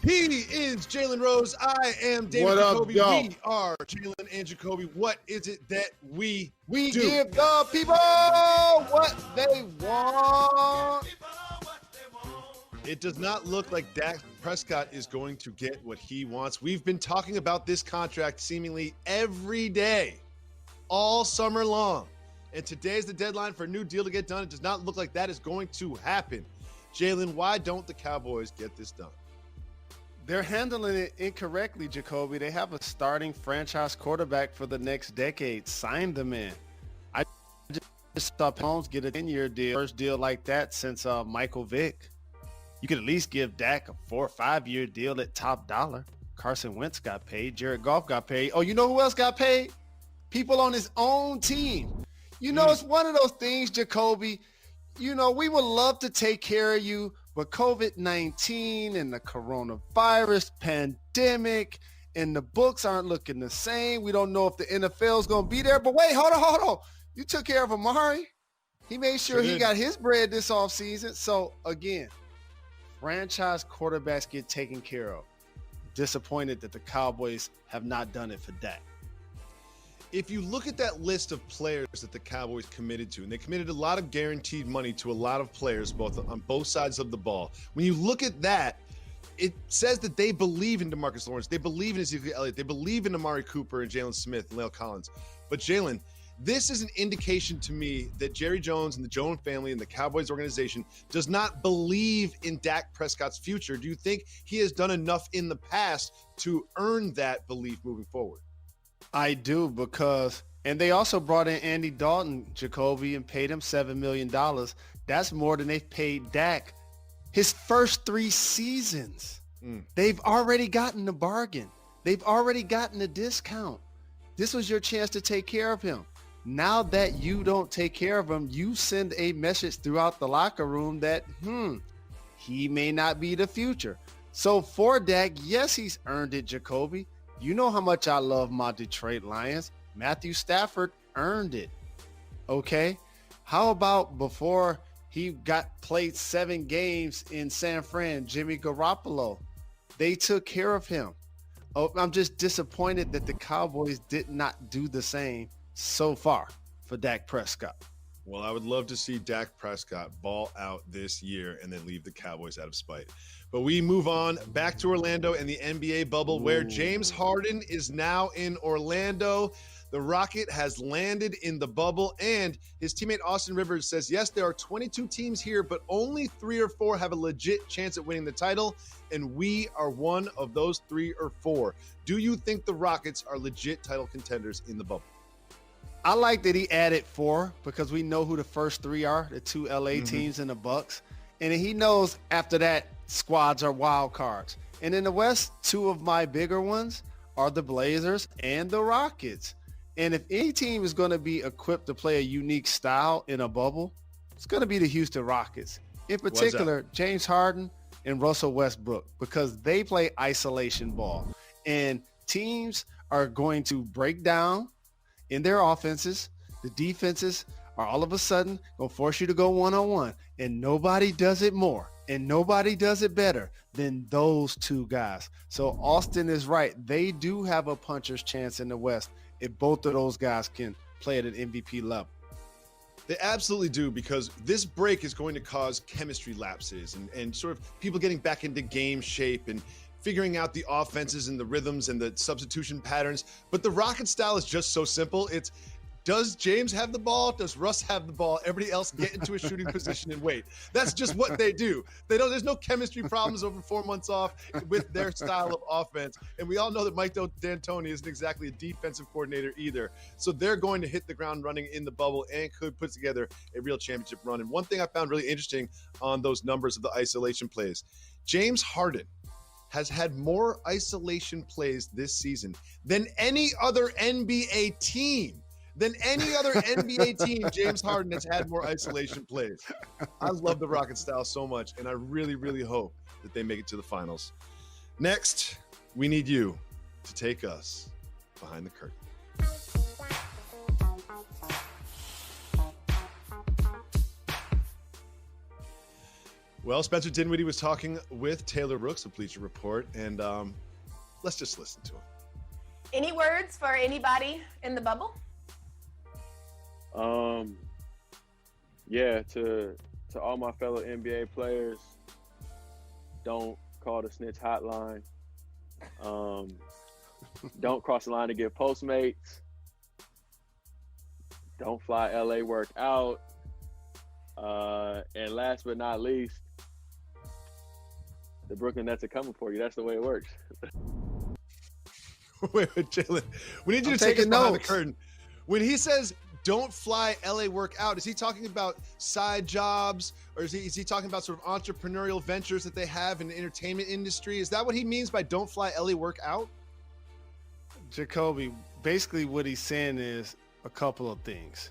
He is Jalen Rose. I am David What up, Jacoby. y'all? We are Jalen and Jacoby. What is it that we do? Give the people what they want. It does not look like Dak Prescott is going to get what he wants. We've been talking about this contract seemingly every day, all summer long. And today is the deadline for a new deal to get done. It does not look like that is going to happen. Jalen, why don't the Cowboys get this done? They're handling it incorrectly, Jacoby. They have a starting franchise quarterback for the next decade. Sign them in. I just saw Holmes get a 10-year deal, first deal like that since Michael Vick. You could at least give Dak a 4 or 5 year deal at top dollar. Carson Wentz got paid. Jared Goff got paid. Oh, you know who else got paid? People on his own team. You know, it's one of those things, Jacoby. You know, we would love to take care of you, but COVID-19 and the coronavirus pandemic and the books aren't looking the same. We don't know if the NFL is going to be there. But wait, hold on. You took care of Amari. He made sure he got his bread this offseason. So, again, franchise quarterbacks get taken care of. Disappointed that the Cowboys have not done it for Dak. If you look at that list of players that the Cowboys committed to, and they committed a lot of guaranteed money to a lot of players, on both sides of the ball. When you look at that, it says that they believe in DeMarcus Lawrence. They believe in Ezekiel Elliott. They believe in Amari Cooper and Jalen Smith and La'el Collins. But Jalen, this is an indication to me that Jerry Jones and the Jones family and the Cowboys organization does not believe in Dak Prescott's future. Do you think he has done enough in the past to earn that belief moving forward? I do, and they also brought in Andy Dalton, Jacoby, and paid him $7 million. That's more than they've paid Dak his first 3 seasons. They've already gotten the bargain. They've already gotten a discount. This was your chance to take care of him. Now that you don't take care of him, you send a message throughout the locker room that, he may not be the future. So for Dak, yes, he's earned it, Jacoby. You know how much I love my Detroit Lions. Matthew Stafford earned it. Okay? How about before he got played 7 games in San Fran, Jimmy Garoppolo? They took care of him. Oh, I'm just disappointed that the Cowboys did not do the same so far for Dak Prescott. Well, I would love to see Dak Prescott ball out this year and then leave the Cowboys out of spite. But we move on back to Orlando and the NBA bubble where James Harden is now in Orlando. The Rocket has landed in the bubble, and his teammate Austin Rivers says, yes, there are 22 teams here, but only 3 or 4 have a legit chance at winning the title, and we are one of those 3 or 4. Do you think the Rockets are legit title contenders in the bubble? I like that he added 4 because we know who the first 3 are, the 2 LA teams and the Bucks. And he knows after that, squads are wild cards. And in the West, 2 of my bigger ones are the Blazers and the Rockets. And if any team is going to be equipped to play a unique style in a bubble, it's going to be the Houston Rockets. In particular, James Harden and Russell Westbrook, because they play isolation ball. And teams are going to break down in their offenses. The defenses are all of a sudden going to force you to go one-on-one. And nobody does it more and nobody does it better than those 2 guys. So Austin is right. They do have a puncher's chance in the West if both of those guys can play at an MVP level. They absolutely do, because this break is going to cause chemistry lapses and sort of people getting back into game shape and figuring out the offenses and the rhythms and the substitution patterns. But the Rocket style is just so simple. It's, does James have the ball? Does Russ have the ball? Everybody else get into a shooting position and wait. That's just what they do. There's no chemistry problems over 4 months off with their style of offense. And we all know that Mike D'Antoni isn't exactly a defensive coordinator either. So they're going to hit the ground running in the bubble and could put together a real championship run. And one thing I found really interesting on those numbers of the isolation plays, James Harden has had more isolation plays this season than any other NBA team. James Harden has had more isolation plays. I love the Rocket style so much, and I really, really hope that they make it to the finals. Next, we need you to take us behind the curtain. Well, Spencer Dinwiddie was talking with Taylor Rooks of Bleacher Report, and let's just listen to him. Any words for anybody in the bubble? Yeah, to all my fellow NBA players, don't call the snitch hotline. Don't cross the line to get Postmates. Don't fly LA work out. And last but not least, the Brooklyn Nets are coming for you. That's the way it works. Wait, Jalen, we need you to take us behind the curtain. When he says don't fly LA work out, is he talking about side jobs, or is he talking about sort of entrepreneurial ventures that they have in the entertainment industry? Is that what he means by don't fly LA work out? Jacoby, basically what he's saying is a couple of things.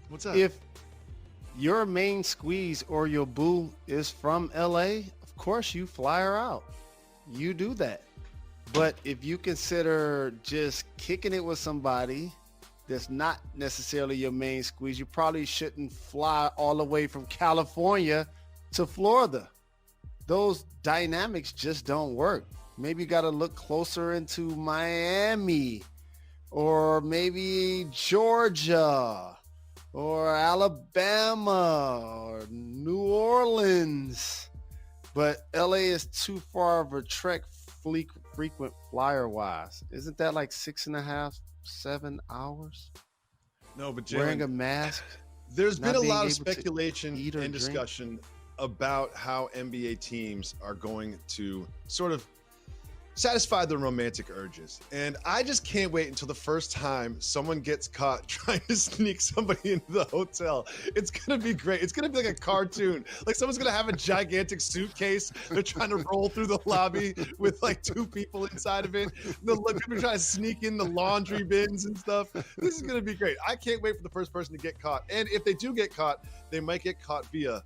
What's up? If your main squeeze or your boo is from LA, of course you fly her out. You do that. But if you consider just kicking it with somebody that's not necessarily your main squeeze, you probably shouldn't fly all the way from California to Florida. Those dynamics just don't work. Maybe you got to look closer into Miami or maybe Georgia or Alabama or New Orleans. But LA is too far of a trek frequent flyer wise. Isn't that like 6.5, 7 hours? No, but Jalen, wearing a mask. There's been a lot of speculation and discussion about how NBA teams are going to sort of satisfy their romantic urges. And I just can't wait until the first time someone gets caught trying to sneak somebody into the hotel. It's going to be great. It's going to be like a cartoon. Like someone's going to have a gigantic suitcase. They're trying to roll through the lobby with like 2 people inside of it. People are trying to sneak in the laundry bins and stuff. This is going to be great. I can't wait for the first person to get caught. And if they do get caught, they might get caught via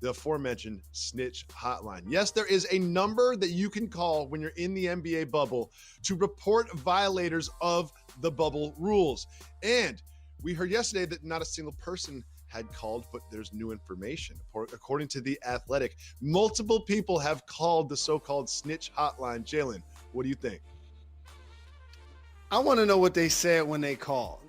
the aforementioned snitch hotline. Yes, there is a number that you can call when you're in the NBA bubble to report violators of the bubble rules. And we heard yesterday that not a single person had called, but there's new information. According to The Athletic, multiple people have called the so-called snitch hotline. Jalen, what do you think? I want to know what they said when they called.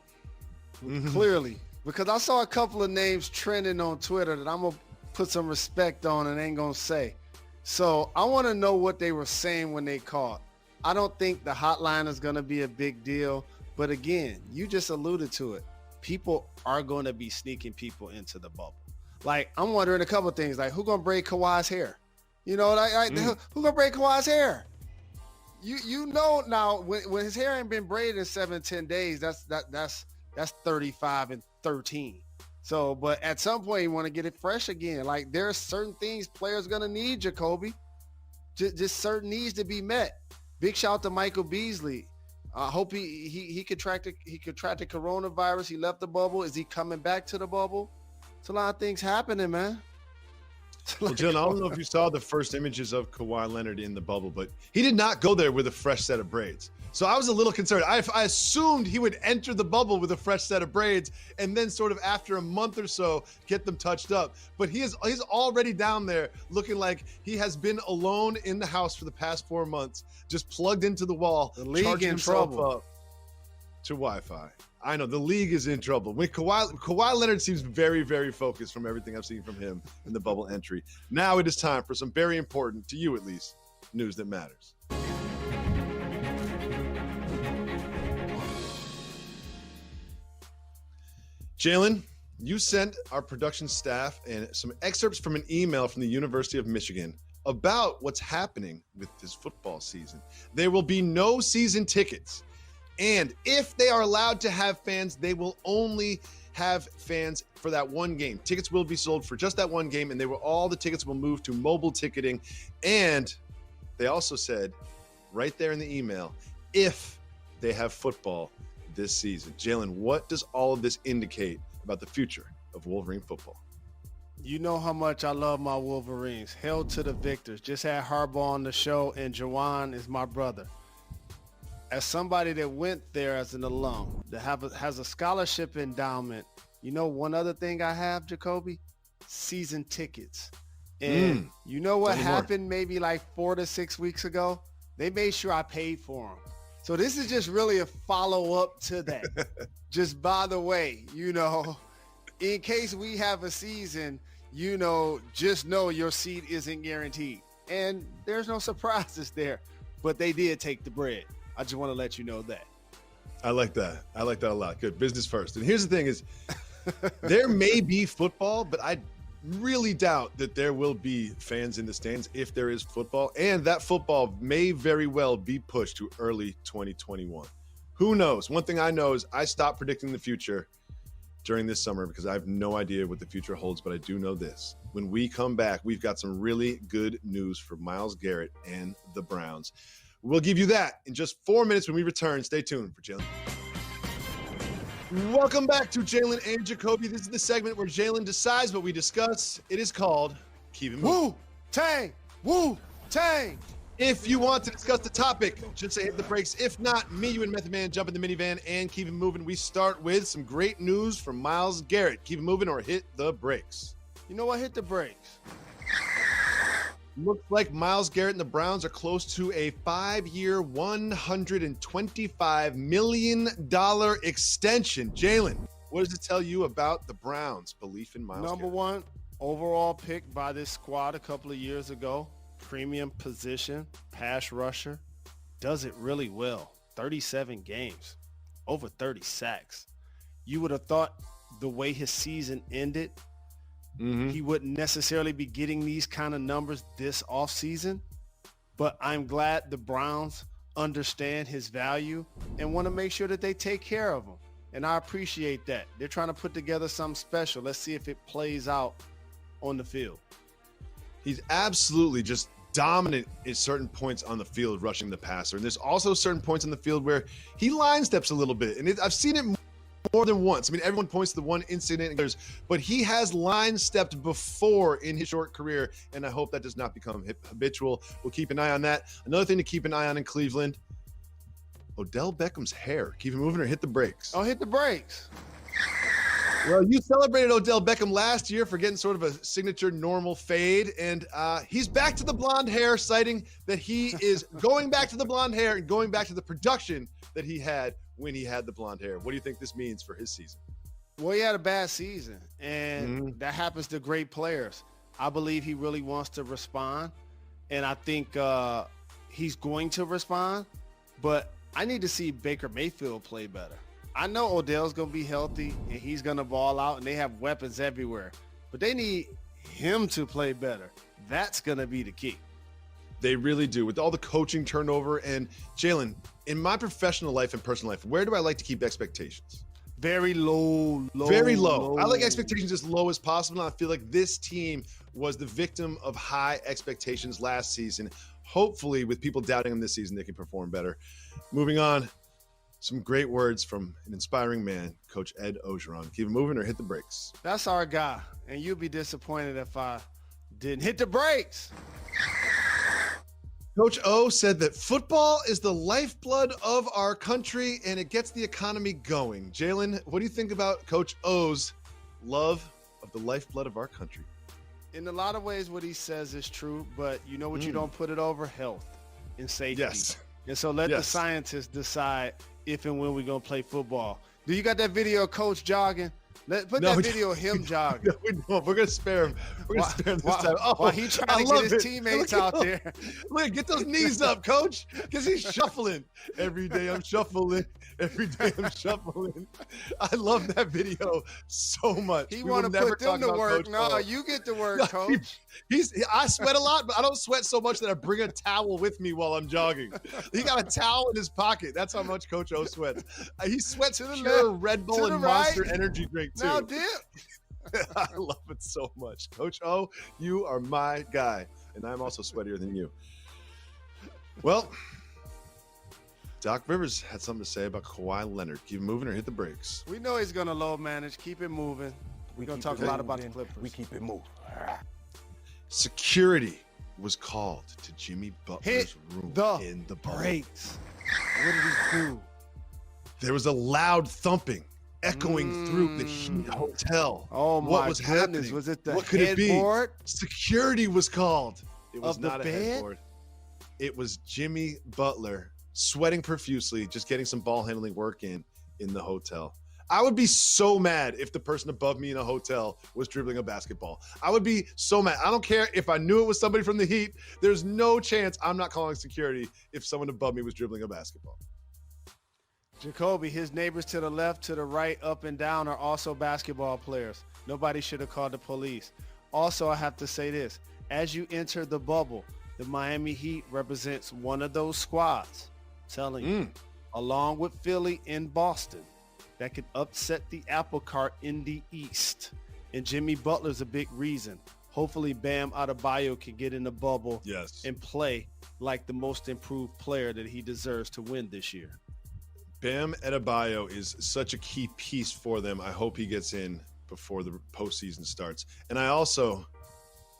Clearly, because I saw a couple of names trending on Twitter that I'm going to put some respect on and ain't gonna say. So I want to know what they were saying when they called. I don't think the hotline is gonna be a big deal, but again, you just alluded to it. People are going to be sneaking people into the bubble. Like, I'm wondering a couple of things, like who gonna braid Kawhi's hair? You know, who gonna braid Kawhi's hair? You know now when his hair ain't been braided in 7-10 days, that's 35 and 13. So, but at some point you want to get it fresh again. Like there are certain things players going to need, Jacoby. Just certain needs to be met. Big shout out to Michael Beasley. I hope he contracted coronavirus. He left the bubble. Is he coming back to the bubble? It's a lot of things happening, man. Well, Jill, I don't know if you saw the first images of Kawhi Leonard in the bubble, but he did not go there with a fresh set of braids. So I was a little concerned. I assumed he would enter the bubble with a fresh set of braids and then sort of after a month or so get them touched up. But he's already down there looking like he has been alone in the house for the past 4 months, just plugged into the wall, the league charging in himself trouble. up to Wi-Fi. I know the league is in trouble. When Kawhi Leonard seems very, very focused from everything I've seen from him in the bubble entry. Now it is time for some very important, to you at least, news that matters. Jalen, you sent our production staff and some excerpts from an email from the University of Michigan about what's happening with this football season. There will be no season tickets. And if they are allowed to have fans, they will only have fans for that one game. Tickets will be sold for just that one game, and all the tickets will move to mobile ticketing. And they also said right there in the email, if they have football this season. Jalen, what does all of this indicate about the future of Wolverine football? You know how much I love my Wolverines. Hail to the victors. Just had Harbaugh on the show, and Jawan is my brother. As somebody that went there as an alum, that has a scholarship endowment, you know one other thing I have, Jacoby? Season tickets. And you know what Anymore. happened maybe like 4 to 6 weeks ago? They made sure I paid for them. So this is just really a follow-up to that. Just by the way, in case we have a season, just know your seat isn't guaranteed. And there's no surprises there. But they did take the bread. I just want to let you know that. I like that. I like that a lot. Good. Business first. And here's the thing is, there may be football, but I really doubt that there will be fans in the stands if there is football. And that football may very well be pushed to early 2021. Who knows? One thing I know is I stopped predicting the future during this summer because I have no idea what the future holds, but I do know this. When we come back, we've got some really good news for Myles Garrett and the Browns. We'll give you that in just 4 minutes when we return. Stay tuned for Jalen. Welcome back to Jalen and Jacoby. This is the segment where Jalen decides what we discuss. It is called Keep It Moving. Wu-Tang! Wu-Tang! If you want to discuss the topic, just say hit the brakes. If not, me, you, and Method Man jump in the minivan and keep it moving. We start with some great news from Myles Garrett. Keep it moving or hit the brakes. You know what? Hit the brakes. Looks like Myles Garrett and the Browns are close to a 5-year, $125 million extension. Jalen, what does it tell you about the Browns' belief in Myles Garrett? Number one overall pick by this squad a couple of years ago. Premium position, pass rusher. Does it really well. 37 games, over 30 sacks. You would have thought the way his season ended, he wouldn't necessarily be getting these kind of numbers this offseason, but I'm glad the Browns understand his value and want to make sure that they take care of him. And I appreciate that. They're trying to put together something special. Let's see if it plays out on the field. He's absolutely just dominant at certain points on the field rushing the passer. And there's also certain points on the field where he line steps a little bit. And I've seen it more than once. I mean, everyone points to the one incident, but he has line stepped before in his short career, and I hope that does not become habitual. We'll keep an eye on that. Another thing to keep an eye on in Cleveland, Odell Beckham's hair. Keep it moving or hit the brakes. Oh, hit the brakes. Well, you celebrated Odell Beckham last year for getting sort of a signature normal fade, and he's back to the blonde hair, citing that he is going back to the blonde hair and going back to the production that he had when he had the blonde hair. What do you think this means for his season? Well, he had a bad season, and that happens to great players. I believe he really wants to respond, and I think he's going to respond, but I need to see Baker Mayfield play better. I know Odell's going to be healthy, and he's going to ball out, and they have weapons everywhere, but they need him to play better. That's going to be the key. They really do. With all the coaching turnover, and Jalen, in my professional life and personal life, where do I like to keep expectations? Very low. Very low. I like expectations as low as possible. And I feel like this team was the victim of high expectations last season. Hopefully, with people doubting them this season, they can perform better. Moving on, some great words from an inspiring man, Coach Ed Orgeron. Keep it moving or hit the brakes. That's our guy, and you'd be disappointed if I didn't hit the brakes. Coach O said that football is the lifeblood of our country and it gets the economy going. Jalen, what do you think about Coach O's love of the lifeblood of our country? In a lot of ways, what he says is true, but you know what you don't put it over? Health and safety. Yes. And so let the scientists decide if and when we're going to play football. Do you got that video of Coach jogging? Put that video of him jogging. No, we don't. We're going to spare him. We're going to spare him this time. While he trying to get his teammates out there. Look, get those knees up, Coach, because he's shuffling. Every day I'm shuffling. Every day I'm shuffling. I love that video so much. He want to put them to work. No, you get to work, Coach. I sweat a lot, but I don't sweat so much that I bring a towel with me while I'm jogging. He got a towel in his pocket. That's how much Coach O sweats. He sweats pure Red Bull and Monster energy drink too. Now dip. I love it so much. Coach O, you are my guy, and I'm also sweatier than you. Well, Doc Rivers had something to say about Kawhi Leonard. Keep moving or hit the brakes. We know he's going to low manage. Keep it moving. We're going to talk a lot about the Clippers. We keep it moving. Security was called to Jimmy Butler's room in the brakes. What did he do? There was a loud thumping echoing through the Heat Hotel. Oh, what was goodness. happening? Was it the what could it be? headboard? Security was called. It was Of the not a bed? headboard. It was Jimmy Butler sweating profusely, just getting some ball handling work in the hotel. I would be so mad if the person above me in a hotel was dribbling a basketball. I would be so mad. I don't care if I knew it was somebody from the Heat. There's no chance I'm not calling security if someone above me was dribbling a basketball. Jacoby, his neighbors to the left, to the right, up and down are also basketball players. Nobody should have called the police. Also, I have to say this. As you enter the bubble, the Miami Heat represents one of those squads, telling you, along with Philly and Boston, that could upset the apple cart in the East. And Jimmy Butler's a big reason. Hopefully Bam Adebayo can get in the bubble and play like the most improved player that he deserves to win this year. Bam Adebayo is such a key piece for them. I hope he gets in before the postseason starts. And I also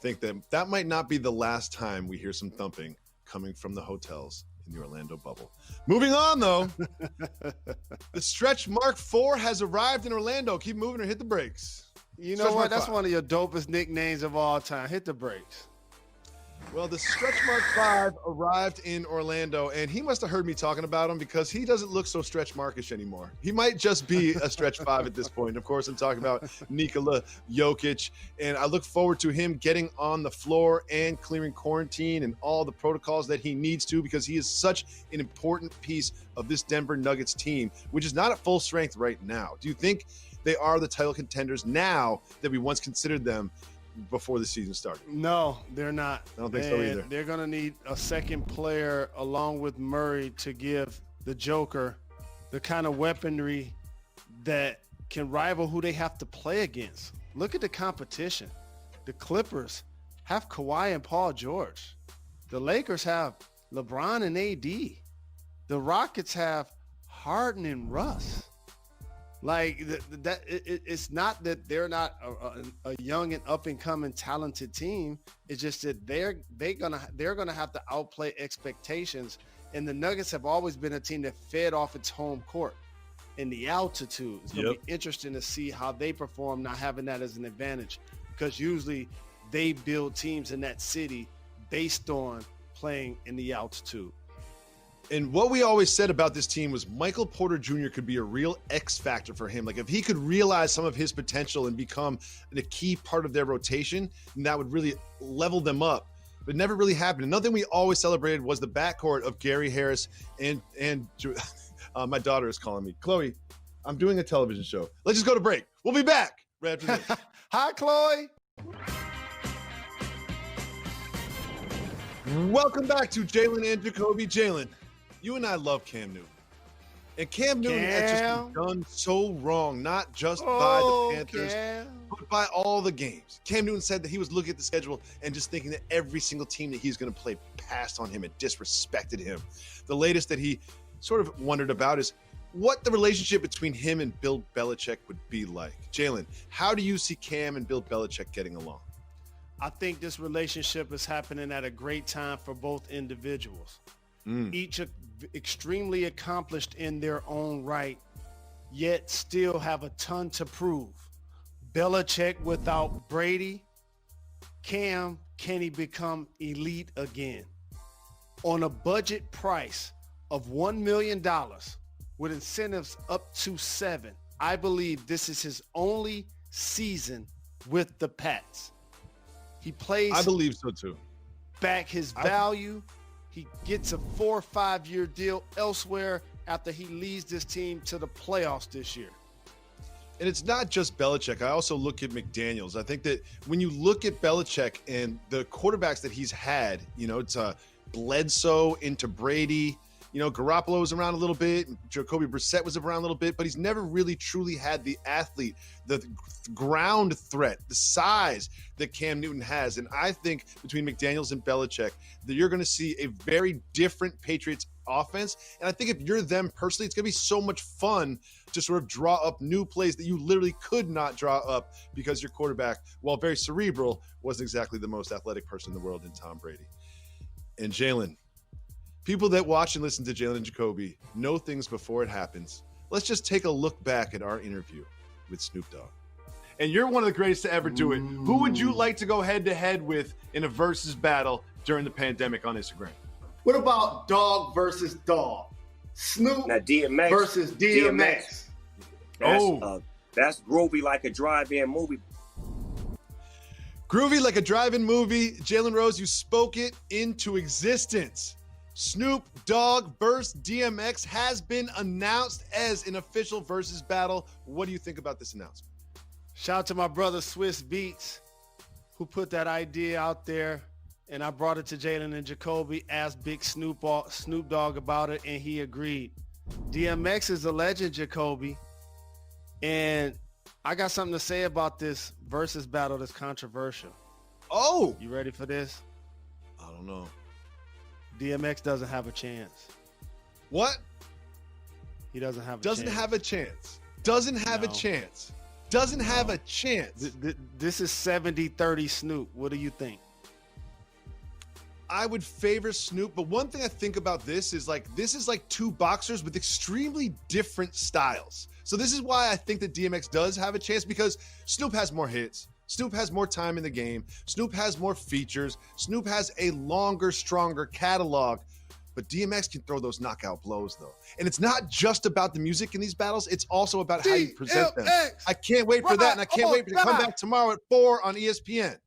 think that might not be the last time we hear some thumping coming from the hotels in the Orlando bubble. Moving on, though. The stretch Mark 4 has arrived in Orlando. Keep moving or hit the brakes. You know what? That's one of your dopest nicknames of all time. Hit the brakes. Well, the Stretch Mark 5 arrived in Orlando, and he must have heard me talking about him because he doesn't look so Stretch Markish anymore. He might just be a Stretch 5 at this point. Of course, I'm talking about Nikola Jokic, and I look forward to him getting on the floor and clearing quarantine and all the protocols that he needs to, because he is such an important piece of this Denver Nuggets team, which is not at full strength right now. Do you think they are the title contenders now that we once considered them before the season started? No, they're not. I don't think so either. They're going to need a second player along with Murray to give the Joker the kind of weaponry that can rival who they have to play against. Look at the competition. The Clippers have Kawhi and Paul George. The Lakers have LeBron and AD. The Rockets have Harden and Russ. Like it's not that they're not a young and up and coming talented team. It's just that they're gonna have to outplay expectations. And the Nuggets have always been a team that fed off its home court and the altitude. It's gonna be interesting to see how they perform, not having that as an advantage, because usually they build teams in that city based on playing in the altitude. And what we always said about this team was Michael Porter Jr. could be a real X factor for him. Like if he could realize some of his potential and become a key part of their rotation, that would really level them up. But it never really happened. Another thing we always celebrated was the backcourt of Gary Harris and my daughter is calling me. Chloe, I'm doing a television show. Let's just go to break. We'll be back right after this. Hi, Chloe. Welcome back to Jalen and Jacoby. Jalen, you and I love Cam Newton. And Cam Newton has just been done so wrong, not just by the Panthers, but by all the games. Cam Newton said that he was looking at the schedule and just thinking that every single team that he's going to play passed on him and disrespected him. The latest that he sort of wondered about is what the relationship between him and Bill Belichick would be like. Jalen, how do you see Cam and Bill Belichick getting along? I think this relationship is happening at a great time for both individuals. Each extremely accomplished in their own right, yet still have a ton to prove. Belichick without Brady. Cam, can he become elite again? On a budget price of $1 million with incentives up to $7 million, I believe this is his only season with the Pats. He plays. I believe so too. Back his value. He gets a 4 or 5 year deal elsewhere after he leads this team to the playoffs this year. And it's not just Belichick. I also look at McDaniels. I think that when you look at Belichick and the quarterbacks that he's had, you know, it's Bledsoe into Brady. You know, Garoppolo was around a little bit. Jacoby Brissett was around a little bit, but he's never really truly had the athlete, the ground threat, the size that Cam Newton has. And I think between McDaniels and Belichick that you're going to see a very different Patriots offense. And I think if you're them personally, it's going to be so much fun to sort of draw up new plays that you literally could not draw up because your quarterback, while very cerebral, wasn't exactly the most athletic person in the world in Tom Brady. And Jalen, people that watch and listen to Jalen and Jacoby know things before it happens. let's just take a look back at our interview with Snoop Dogg. And you're one of the greatest to ever do it. Who would you like to go head-to-head with in a Verzuz battle during the pandemic on Instagram? What about dog versus dog? Snoop Now DMX versus DMX. That's groovy like a drive-in movie. Groovy like a drive-in movie. Jalen Rose, you spoke it into existence. Snoop Dogg versus DMX has been announced as an official Verzuz battle. What do you think about this announcement? Shout out to my brother Swiss Beats, who put that idea out there, and I brought it to Jalen and Jacoby, asked Big Snoop Dogg about it, and he agreed. DMX is a legend, Jacoby, and I got something to say about this Verzuz battle that's controversial. Oh! You ready for this? I don't know. DMX doesn't have a chance. What? He doesn't have a Doesn't chance. have a chance. Doesn't have a No. chance. Doesn't have a chance. This is 70-30 Snoop. What do you think? I would favor Snoop, but one thing I think about this is like two boxers with extremely different styles. So this is why I think that DMX does have a chance, because Snoop has more hits. Snoop has more time in the game. Snoop has more features. Snoop has a longer, stronger catalog. But DMX can throw those knockout blows, though. And it's not just about the music in these battles. It's also about how you present them. I can't wait for that, and I can't wait to come back tomorrow at 4 on ESPN.